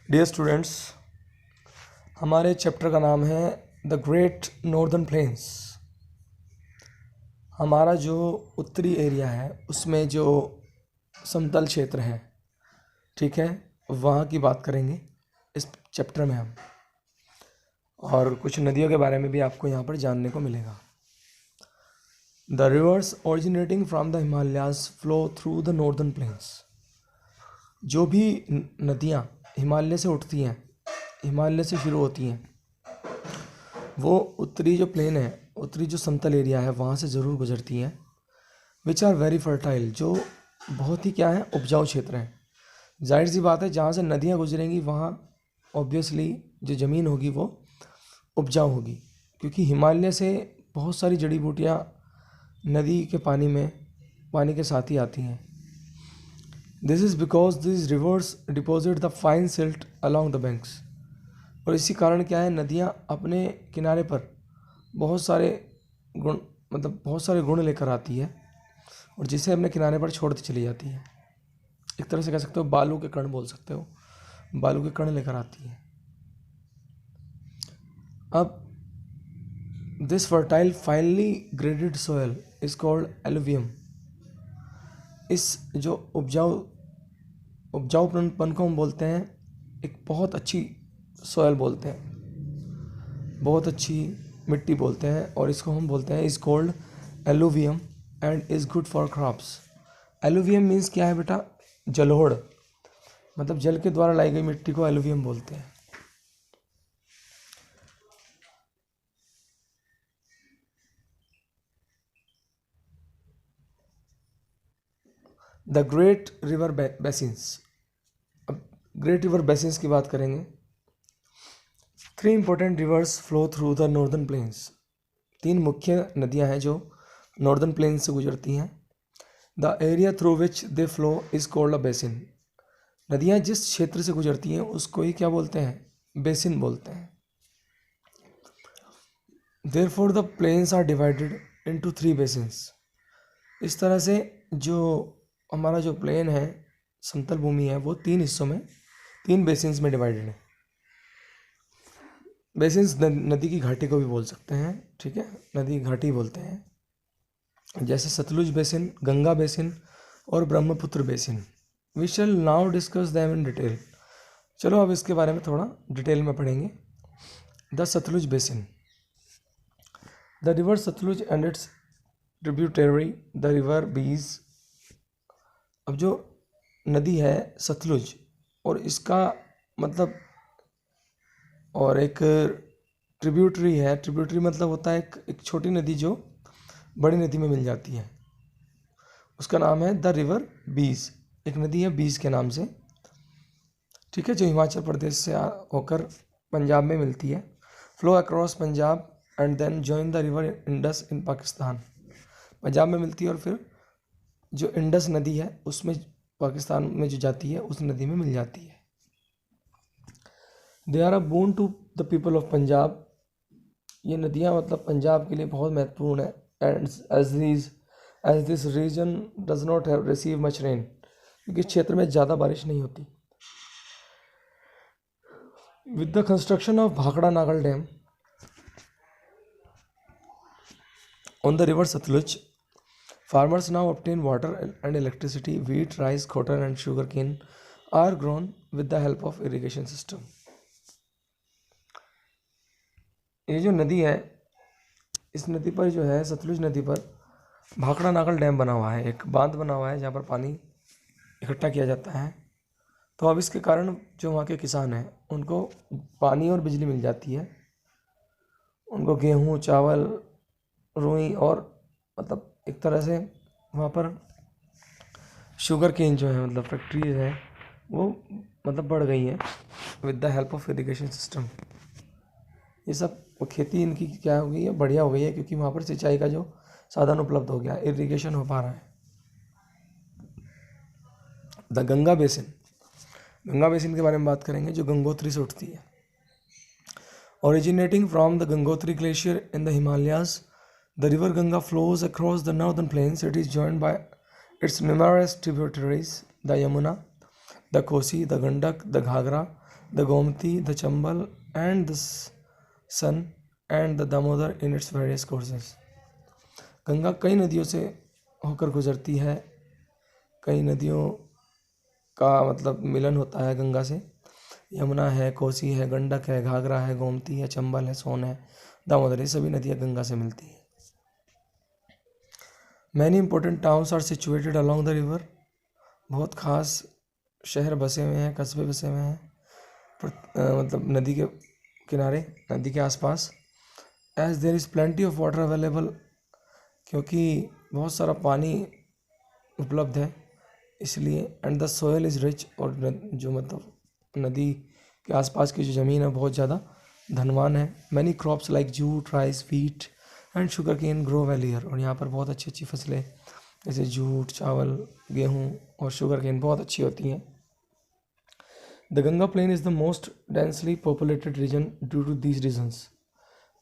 Dear students, हमारे chapter का नाम है द ग्रेट नॉर्दर्न प्लेन्स। हमारा जो उत्तरी एरिया है उसमें जो समतल क्षेत्र है, ठीक है, वहाँ की बात करेंगे इस चैप्टर में हम। और कुछ नदियों के बारे में भी आपको यहाँ पर जानने को मिलेगा। The reverse originating from the Himalayas flow through the northern plains. जो भी नदियाँ हिमालय से उठती हैं, हिमालय से शुरू होती हैं, वो उत्तरी जो प्लेन है, उत्तरी जो समतल एरिया है, वहाँ से ज़रूर गुजरती हैं। विच आर वेरी फर्टाइल, जो बहुत ही क्या है, उपजाऊ क्षेत्र हैं। जाहिर सी बात है, जहाँ से नदियाँ गुजरेंगी वहाँ ऑब्वियसली जो ज़मीन होगी वो उपजाऊ होगी, क्योंकि हिमालय से बहुत सारी जड़ी बूटियाँ नदी के पानी के साथ ही आती हैं। This is because this reverse deposit the fine silt along the banks. और इसी कारण क्या है, नदियाँ अपने किनारे पर बहुत सारे गुण लेकर आती है और जिसे अपने किनारे पर छोड़ती चली जाती है। एक तरह से कह सकते हो बालू के कण बोल सकते हो, बालू के कण लेकर आती है। अब this fertile finally graded soil is called alluvium. इस जो उपजाऊपन को हम बोलते हैं एक बहुत अच्छी सोयल बोलते हैं, बहुत अच्छी मिट्टी बोलते हैं, और इसको हम बोलते हैं is called alluvium and is good for crops. Alluvium means क्या है बेटा, जलोढ़, मतलब जल के द्वारा लाई गई मिट्टी को एलुवियम बोलते हैं। The great river basins. अब ग्रेट रिवर बेसिन्स की बात करेंगे। 3 important rivers flow through the northern planes. 3 मुख्य नदियां हैं जो नॉर्दर्न प्लेन्स से गुजरती हैं। The area through which they flow is called a basin. नदियां जिस क्षेत्र से गुजरती हैं उसको ही क्या बोलते हैं, बेसिन बोलते हैं। Therefore the plains are divided into 3 basins. इस तरह से जो हमारा जो प्लेन है, समतल भूमि है, वो 3 हिस्सों में, 3 बेसिन्स में डिवाइडेड है। बेसिन्स नदी की घाटी को भी बोल सकते हैं, ठीक है, नदी की घाटी बोलते हैं, जैसे सतलुज बेसिन, गंगा बेसिन और Brahmaputra basin. We shall now discuss them in detail. चलो अब इसके बारे में थोड़ा डिटेल में पढ़ेंगे। The Sutlej basin. The river Sutlej and its tributary the river Beas. अब जो नदी है सतलुज और इसका मतलब, और एक ट्रिब्यूटरी है, ट्रिब्यूटरी मतलब होता है एक छोटी नदी जो बड़ी नदी में मिल जाती है, उसका नाम है द रिवर बीज। एक नदी है बीज के नाम से, ठीक है, जो हिमाचल प्रदेश से होकर पंजाब में मिलती है। Flow across Punjab and then join the river Indus in Pakistan. Punjab में मिलती है और फिर जो इंडस नदी है उसमें पाकिस्तान में जो जाती है उस नदी में मिल जाती है। They are a boon to the people of Punjab. ये नदियाँ मतलब पंजाब के लिए बहुत महत्वपूर्ण है। And as this region does not have receive much rain, क्योंकि इस क्षेत्र में ज़्यादा बारिश नहीं होती। With the construction of Bhakra Nangal dam on the river Sutlej, farmers now obtain water and electricity. Wheat, rice, cotton and sugarcane are grown with the help of irrigation system. ये जो नदी है, इस नदी पर जो है, सतलुज नदी पर भाखड़ा नागल डैम बना हुआ है, एक बांध बना हुआ है जहाँ पर पानी इकट्ठा किया जाता है। तो अब इसके कारण जो वहाँ के किसान हैं उनको पानी और बिजली मिल जाती है। उनको गेहूँ, चावल, रुई और मतलब एक तरह से वहाँ पर शुगर केन जो है, मतलब फैक्ट्रीज है, वो मतलब बढ़ गई हैं with the help of irrigation system. ये सब खेती इनकी क्या हो गई है, बढ़िया हो गई है, क्योंकि वहाँ पर सिंचाई का जो साधन उपलब्ध हो गया, इरिगेशन हो पा रहा है। The Ganga basin. Ganga basin के बारे में बात करेंगे, जो गंगोत्री से उठती है। Originating from the Gangotri glacier in the Himalayas, the river Ganga flows across the northern plains. It is joined by its numerous tributaries, the Yamuna, the Kosi, the Gandak, the Ghaghara, the Gomti, the Chambal and the Son and the Damodar in its various courses. Ganga कई नदियों से होकर गुजरती है, कई नदियों का मतलब मिलन होता है गंगा से। यमुना है, कोसी है, गंडक है, घाघरा है, गोमती है, चंबल है, सोन है, दामोदर, ये सभी नदियाँ गंगा से मिलती हैं। Many important towns are situated along the river. बहुत खास शहर बसे हुए हैं, कस्बे बसे हुए हैं मतलब नदी के किनारे, नदी के आसपास। As there is plenty of water available, क्योंकि बहुत सारा पानी उपलब्ध है इसलिए। And the soil is rich, और जो मतलब नदी के आसपास की जो ज़मीन है बहुत ज़्यादा धनवान है। Many crops like jute, rice, wheat and sugarcane grow well here, और यहाँ पर बहुत अच्छी अच्छी फसलें जैसे जूट, चावल, गेहूँ और शुगर केन बहुत अच्छी होती हैं। The Ganga plain is the most densely populated region due to these reasons.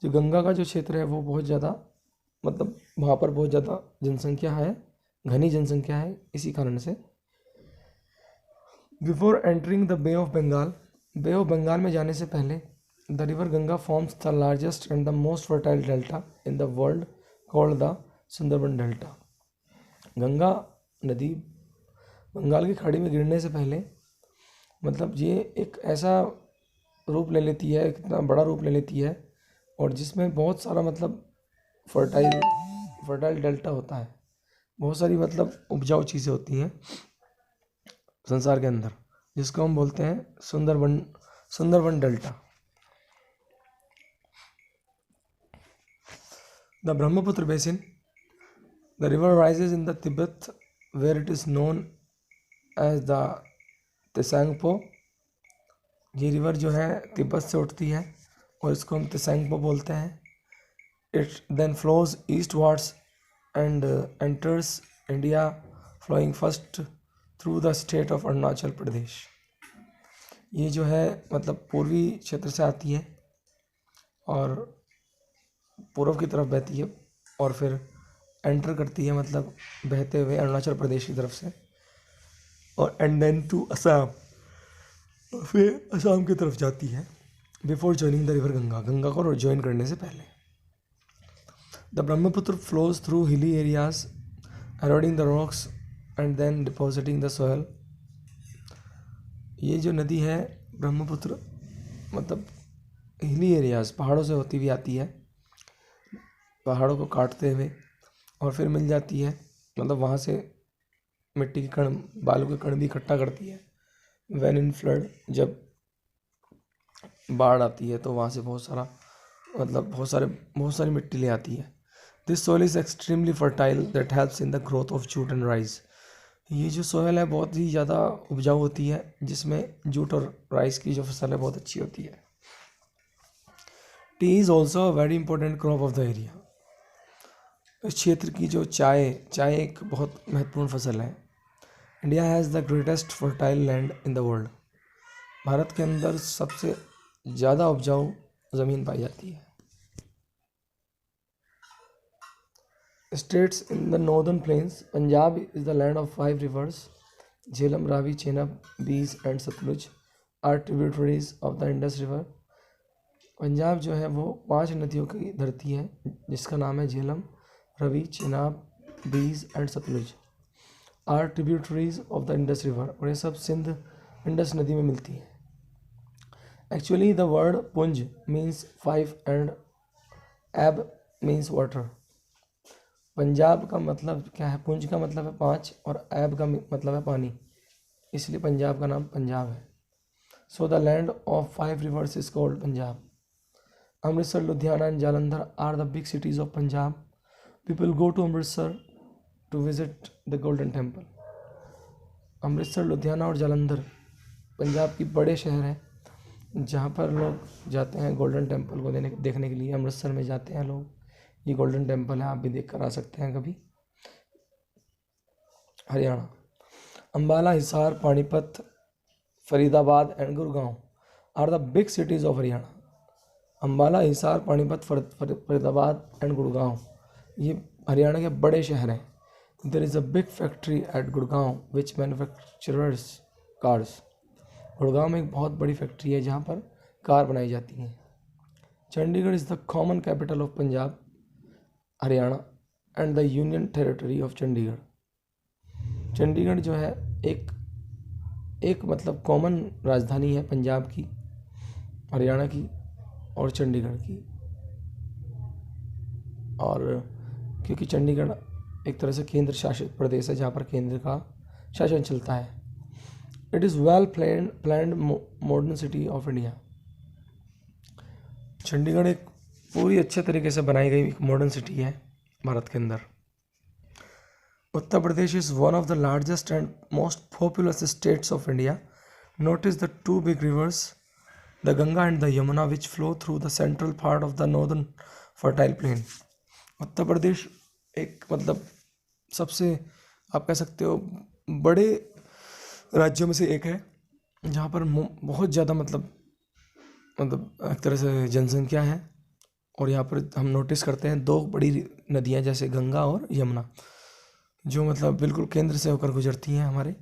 जो गंगा का जो क्षेत्र है वो बहुत ज़्यादा मतलब वहाँ पर बहुत ज़्यादा जनसंख्या है, घनी जनसंख्या है, इसी कारण से। Before entering the bay of Bengal में जाने से पहले the river Ganga forms the largest and the most fertile delta in the world called the Sundarban delta. Ganga नदी बंगाल की खाड़ी में गिरने से पहले मतलब ये एक ऐसा रूप ले लेती है, कितना बड़ा रूप ले लेती है, और जिसमें बहुत सारा मतलब फर्टाइल डेल्टा होता है, बहुत सारी मतलब उपजाऊ चीज़ें होती हैं संसार के अंदर, जिसको हम बोलते हैं Sundarban delta. The Brahmaputra basin, the river rises in the Tibet where it is known as the Tsangpo. ये रिवर जो है तिब्बत से उठती है और इसको हम त्सांगपो बोलते हैं। It then flows eastwards and enters India, flowing first through the state of Arunachal Pradesh. ये जो है मतलब पूर्वी क्षेत्र से आती है और पूर्व की तरफ बहती है और फिर एंटर करती है मतलब बहते हुए अरुणाचल प्रदेश की तरफ से, और एंड देन टू असम, फिर असम की तरफ जाती है before joining the river Ganga को ज्वाइन करने से पहले। The Brahmaputra flows through hilly areas, eroding the rocks and then depositing the soil। ये जो नदी है ब्रह्मपुत्र मतलब हिली एरियाज, पहाड़ों से होती हुई आती है, पहाड़ों को काटते हुए और फिर मिल जाती है, मतलब वहाँ से मिट्टी के कण, बालू के कण भी इकट्ठा करती है। व्हेन इन फ्लड, जब बाढ़ आती है तो वहाँ से बहुत सारी मिट्टी ले आती है। This soil is extremely fertile that helps in the growth of jute and rice. ये जो सोयल है बहुत ही ज़्यादा उपजाऊ होती है, जिसमें जूट और राइस की जो फसल है बहुत अच्छी होती है। T is also a very important crop of the area. इस क्षेत्र की जो चाय एक बहुत महत्वपूर्ण फसल है। India has the greatest fertile land in the world. Bharat के अंदर सबसे ज़्यादा उपजाऊ ज़मीन पाई जाती है। States in the northern plains, Punjab is the land of 5 rivers. Jhelum, Ravi, Chenab, Beas and Satluj are tributaries of the Indus River. Punjab जो है वो 5 नदियों की धरती है, जिसका नाम है Jhelum, Ravi, Chenab, Beas and Sutlej. Are tributaries of the Indus river, और ये सब सिंध इंडस नदी में मिलती है। Actually the word punj means 5 and ab means water. Punjab का मतलब क्या है? पुंज का मतलब है 5 और ऐब का मतलब है पानी, इसलिए पंजाब का नाम पंजाब है। So the land of 5 rivers is called Punjab. Amritsar, Ludhiana and Jalandhar are the big cities of Punjab. People go to Amritsar to visit the golden temple. Amritsar, Ludhiana और जालंधर पंजाब की बड़े शहर हैं, जहाँ पर लोग जाते हैं गोल्डन टेम्पल को देखने के लिए। अमृतसर में जाते हैं लोग, ये गोल्डन टेम्पल है, आप भी देख कर आ सकते हैं कभी। Haryana, Ambala, Hisar, Panipat, Faridabad and Gurgaon are the big cities of Haryana. Ambala, Hisar, Panipat, Faridabad and Gurgaon ये हरियाणा के बड़े शहर हैं। There is a big factory at Gurgaon which manufacturers cars. Gurgaon में एक बहुत बड़ी फैक्ट्री है जहाँ पर कार बनाई जाती हैं। Chandigarh is the common capital of Punjab, Haryana and the union territory of Chandigarh. Chandigarh जो है एक मतलब कॉमन राजधानी है पंजाब की, हरियाणा की और चंडीगढ़ की। और क्योंकि चंडीगढ़ एक तरह से केंद्र शासित प्रदेश है जहाँ पर केंद्र का शासन चलता है। It is well planned modern city of India. Chandigarh एक पूरी अच्छे तरीके से बनाई गई एक मॉडर्न सिटी है भारत के अंदर। Uttar Pradesh is one of the largest and most populous states of India. Notice the two big rivers, the Ganga and the Yamuna, which flow through the central part of the northern fertile plain. Uttar Pradesh एक मतलब सबसे आप कह सकते हो बड़े राज्यों में से एक है जहाँ पर बहुत ज़्यादा मतलब एक तरह से जनसंख्या है। और यहाँ पर हम नोटिस करते हैं दो बड़ी नदियाँ जैसे गंगा और यमुना, जो मतलब बिल्कुल केंद्र से होकर गुजरती हैं हमारे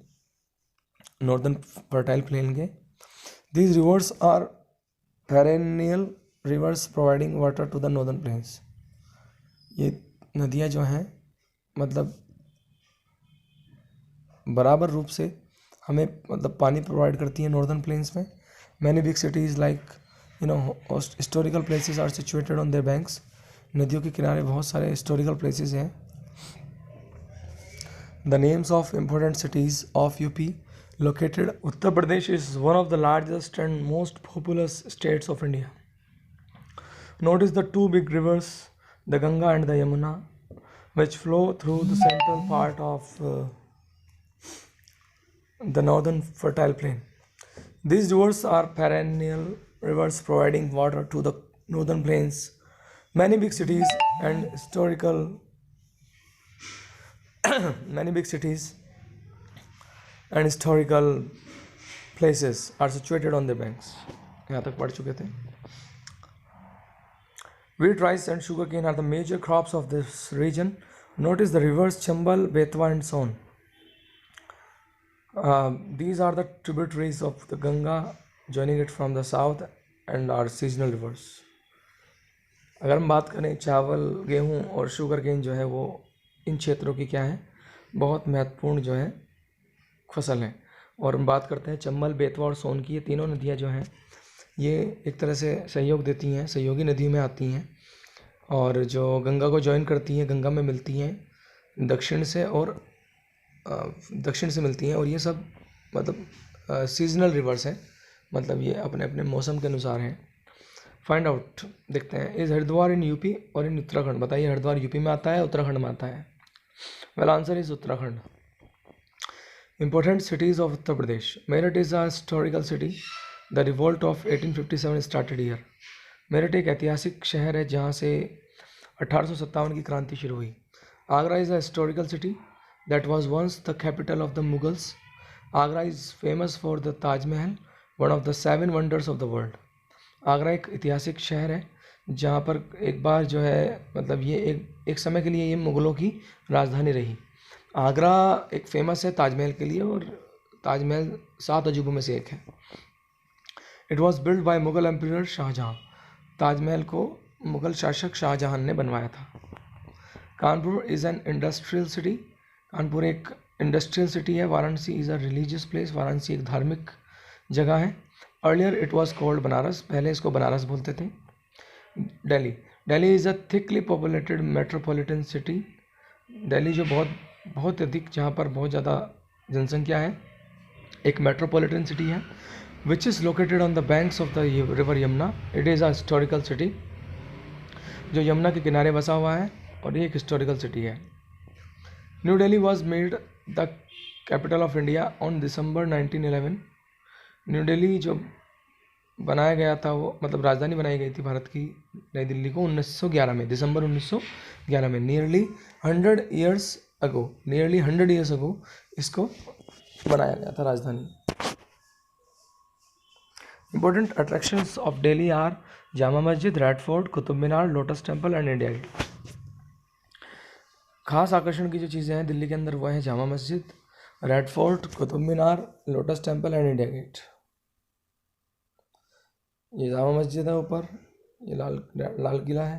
नॉर्दर्न फर्टाइल प्लेन के। These rivers are perennial rivers providing water to the northern plains. ये नदियाँ जो हैं मतलब बराबर रूप से हमें मतलब पानी प्रोवाइड करती हैं नॉर्दर्न प्लेन्स में। Many big cities like historical places are situated on their banks. नदियों के किनारे बहुत सारे हिस्टोरिकल प्लेसेस हैं। The names of important cities of UP located. Uttar Pradesh is one of the largest and most populous states of India. Notice the two big rivers, the Ganga and the Yamuna, which flow through the central part of the northern fertile plain. These rivers are perennial rivers providing water to the northern plains. Many big cities and historical places are situated on the banks. यहाँ तक पढ़ चुके थे। Wheat, rice and sugarcane are the major crops of this region. Notice the rivers Chambal, Betwa and Son. These are the tributaries of the Ganga, joining it from the south and are seasonal rivers. अगर हम बात करें चावल, गेहूं और sugarcane जो है वो इन क्षेत्रों की क्या है, बहुत महत्वपूर्ण जो है फसल है। और हम बात करते हैं चंबल, बेतवा और सोन की। ये तीनों नदियाँ जो हैं ये एक तरह से सहयोग देती हैं, सहयोगी नदियों में आती हैं और जो गंगा को जॉइन करती हैं, गंगा में मिलती हैं दक्षिण से मिलती हैं। और ये सब मतलब सीजनल रिवर्स हैं, मतलब ये अपने अपने मौसम के अनुसार हैं। फाइंड आउट देखते हैं। इज़ हरिद्वार इन यूपी और इन उत्तराखंड? बताइए हरिद्वार यूपी में आता है, उत्तराखंड में आता है? Well answer is Uttarakhand. Important cities of Uttar Pradesh. Meerut is a historical city. The revolt of 1857 started here. Meerut एक ऐतिहासिक शहर है जहाँ से 1857 की क्रांति शुरू हुई। Agra is a historical city that was once the capital of the Mughals. Agra is famous for the Taj Mahal, one of the 7 wonders of the world. Agra एक ऐतिहासिक शहर है जहाँ पर एक बार जो है मतलब ये एक समय के लिए ये मुग़लों की राजधानी रही। आगरा एक फ़ेमस है ताजमहल के लिए और ताजमहल 7 अजूबों में से एक है। It was build by Mughal emperor Shah Jahan. Taj Mahal को मुग़ल शासक शाहजहाँ ने बनवाया था। Kanpur is an industrial city. Kanpur एक इंडस्ट्रियल सिटी है। Varanasi is a religious place. Varanasi एक धार्मिक जगह है। Earlier it was called Banaras. पहले इसको बनारस बोलते थे। Delhi is a thickly populated metropolitan city. Delhi जो बहुत अधिक, जहाँ पर बहुत ज़्यादा जनसंख्या है, एक मेट्रोपॉलिटन सिटी है। Which is located on the banks of the river Yamuna. It is a historical city, जो यमुना के किनारे बसा हुआ है और ये एक हिस्टोरिकल सिटी है। New Delhi was made the capital of India on December 1911। New Delhi जो बनाया गया था वो मतलब राजधानी बनाई गई थी भारत की नई दिल्ली को 1911 में, दिसंबर 1911 में। नियरली 100 ईयर्स अगो इसको बनाया गया था राजधानी। Important attractions of Delhi are Jama Masjid, red fort, Qutub Minar, lotus temple and India Gate. खास आकर्षण की जो चीज़ें हैं दिल्ली के अंदर वो हैं Jama Masjid, red fort, Qutub Minar, lotus temple and India gate. ये जामा मस्जिद है ऊपर, ये लाल किला है।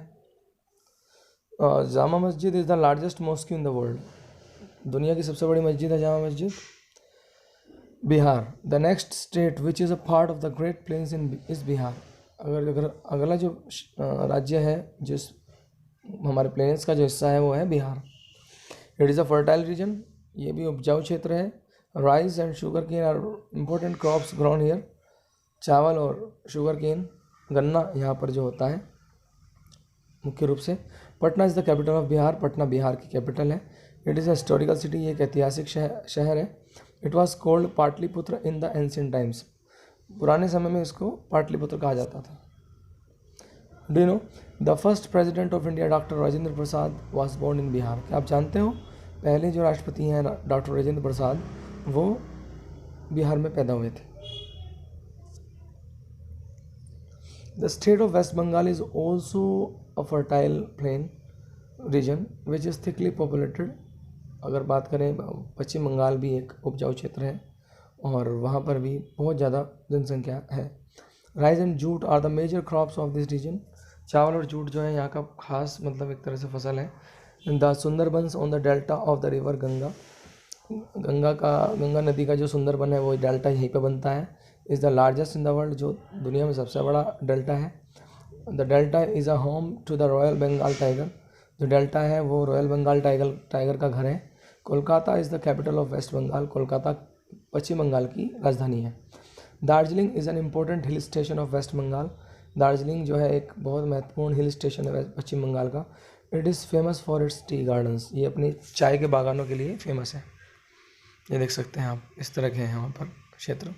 Jama Masjid is the largest mosque in the world. दुनिया की सबसे बड़ी मस्जिद है Jama Masjid. Bihar, the next state which is a part of the great plains in is Bihar. अगर अगला जो राज्य है जिस हमारे प्लेन्स का जो हिस्सा है वो है Bihar. It is a fertile region, ये भी उपजाऊ क्षेत्र है। Rice and sugarcane are important crops grown here. चावल और शुगर केन, गन्ना यहाँ पर जो होता है मुख्य रूप से। Patna is the capital of Bihar, Patna Bihar की कैपिटल है। It is a historical city, ये एक ऐतिहासिक शहर है। It was called Pataliputra in the ancient times, पुराने समय में इसको पाटलिपुत्र कहा जाता था। Do you know the first president of India doctor Rajendra Prasad was born in Bihar. क्या आप जानते हो पहले जो राष्ट्रपति हैं डॉक्टर राजेंद्र प्रसाद वो बिहार में पैदा हुए थे। The state of waste Bengal is also a fertile plain region which is thickly populated. अगर बात करें पश्चिम बंगाल भी एक उपजाऊ क्षेत्र है और वहाँ पर भी बहुत ज़्यादा जनसंख्या है। Rice and jute are the major crops of this region. चावल और जूट जो है यहाँ का खास मतलब एक तरह से फसल है। The Sundarbans on the delta of the river Ganga. Ganga नदी का जो सुंदरबन है वो डेल्टा यहीं पे बनता है। Is the largest in the world, जो दुनिया में सबसे बड़ा डेल्टा है। The delta is a home to the royal Bengal tiger. जो डेल्टा है वो रॉयल बंगाल टाइगर का घर है। Kolkata is the capital of waste Bengal, Kolkata Paschim Bengal की राजधानी है। Darjeeling is an important hill station of waste Bengal. Darjeeling जो है एक बहुत महत्वपूर्ण हिल स्टेशन है पश्चिम बंगाल का। It is famous for its tea gardens, ये अपनी चाय के बागानों के लिए फेमस है। ये देख सकते हैं आप, इस तरह के हैं वहाँ पर क्षेत्र।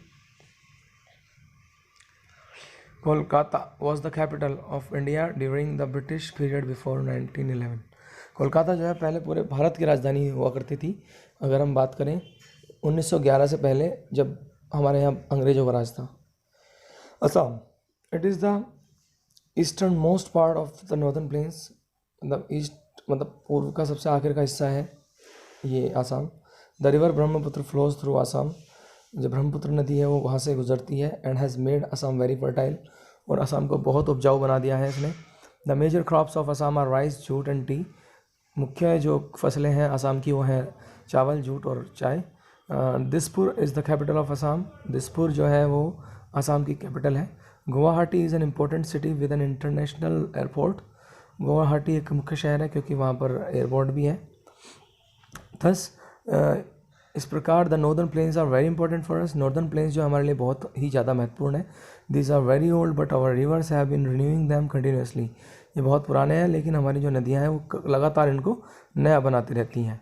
Kolkata was the capital of India during the British period before 1911। Kolkata जो है पहले पूरे भारत की राजधानी हुआ करती थी। अगर हम बात करें 1911 से पहले, जब हमारे यहाँ अंग्रेज़ों का राज था। Assam, it is the eastern most part of the northern plains. मतलब ईस्ट मतलब पूर्व का सबसे आखिर का हिस्सा है ये Assam. The river Brahmaputra flows through Assam. जो ब्रह्मपुत्र नदी है वो वहाँ से गुजरती है। And has made Assam very fertile, और असम को बहुत उपजाऊ बना दिया है इसने। The major crops of Assam are rice, jute and tea. मुख्य जो फसलें हैं असम की वो हैं चावल, जूट और चाय। Dispur is the capital of Assam. Dispur जो है वो असम की कैपिटल है। Guwahati is an important city with an international airport. Guwahati एक मुख्य शहर है क्योंकि वहाँ पर एयरपोर्ट भी है। थस इस प्रकार the northern plains are very important for us. Northern plains जो हमारे लिए बहुत ही ज़्यादा महत्वपूर्ण है। This are very old but our rivers have been renewing them continuously. ये बहुत पुराने हैं लेकिन हमारी जो नदियाँ हैं वो लगातार इनको नया बनाती रहती हैं।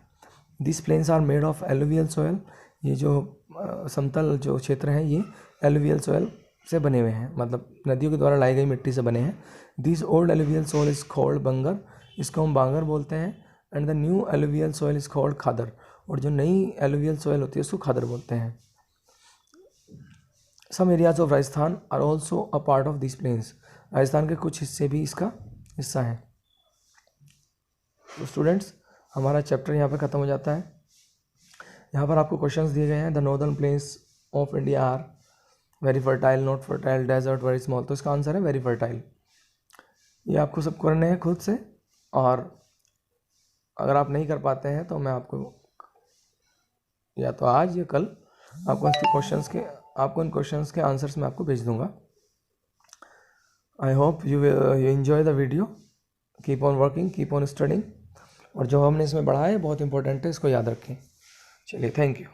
This plains are made of alluvial soil. ये जो समतल जो क्षेत्र हैं ये एलुवियल सॉयल से बने हुए हैं, मतलब नदियों के द्वारा लाई गई मिट्टी से बने हैं। This old alluvial soil is called bangar, इसको हम बांगर बोलते हैं। And the new alluvial soil is called khadar, और जो नई एलुवियल सॉइल होती है उसको खादर बोलते हैं। Some areas of Rajasthan are also a part of this plains. Rajasthan के कुछ हिस्से भी इसका हिस्सा हैं। तो स्टूडेंट्स हमारा चैप्टर यहाँ पर ख़त्म हो जाता है। यहाँ पर आपको क्वेश्चंस दिए गए हैं। The northern plains of India are very fertile, not fertile, desert, very small. तो इसका आंसर है वेरी फर्टाइल। ये आपको सब करने हैं खुद से, और अगर आप नहीं कर पाते हैं तो मैं आपको या तो आज या कल आपको इन क्वेश्चंस के आंसर्स मैं आपको भेज दूंगा। I hope you enjoy the video. Keep on working, keep on studying, और जो हमने इसमें पढ़ा है बहुत इंपॉर्टेंट है, इसको याद रखें। चलिए, थैंक यू।